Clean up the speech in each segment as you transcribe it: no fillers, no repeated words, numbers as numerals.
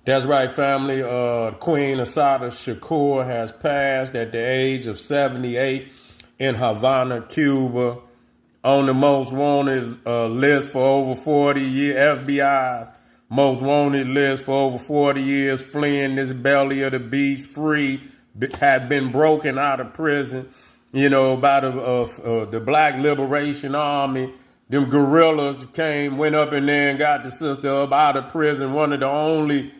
That's right, family. Queen ASSATA Shakur has passed at the age of 78 in Havana, Cuba, on the most wanted list for over 40 years, FBI's most wanted list for over 40 years, fleeing this belly of the beast free, had been broken out of prison, by the Black Liberation Army. Them guerrillas went up in there and got the sister up out of prison. One of the only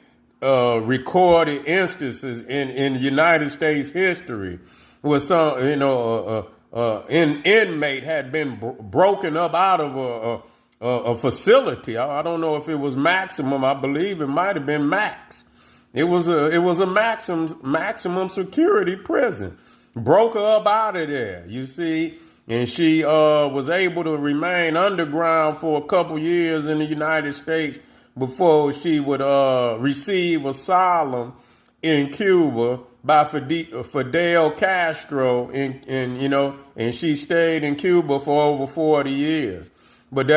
recorded instances in United States history where some, an inmate had been broken up out of a facility. I don't know if it was maximum. I believe it might have been max. It was a maximum security prison. Broke her up out of there, you see, and she was able to remain underground for a couple years in the United States before she would receive asylum in Cuba by Fidel Castro, and she stayed in Cuba for over 40 years. But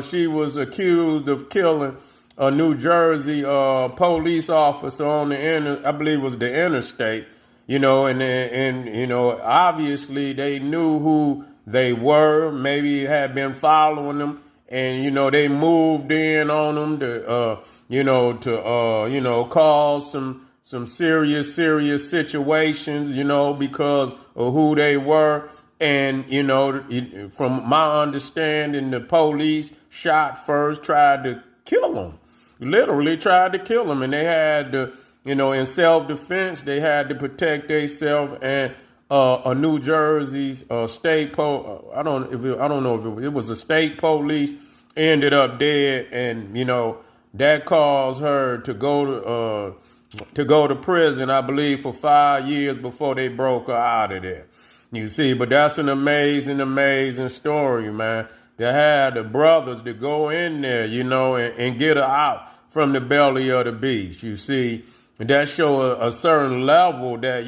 she was accused of killing a New Jersey police officer on I believe it was the interstate, and obviously they knew who they were, maybe had been following them, and they moved in on them to cause some serious situations, because of who they were. And, from my understanding, the police shot first, tried to kill them, literally tried to kill them. And they had to, in self-defense, they had to protect themselves. And a New Jersey's state I don't know if it was a state police ended up dead, and that caused her to go to prison, I believe, for 5 years before they broke her out of there. You see, but that's an amazing story, man. They had the brothers to go in there, and get her out from the belly of the beast. You see, and that show a certain level that,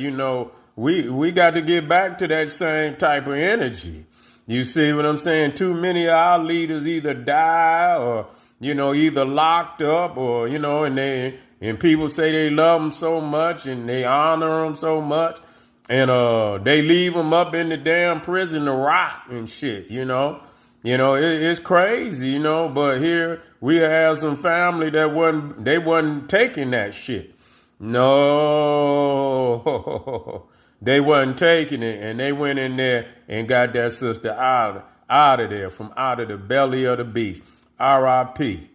we got to get back to that same type of energy. You see what I'm saying? Too many of our leaders either die or, either locked up or, and people say they love them so much and they honor them so much. And they leave them up in the damn prison to rot and shit, it's crazy, but here we have some family that wasn't taking that shit. No, they wasn't taking it, and they went in there and got that sister out of there, from out of the belly of the beast. R.I.P.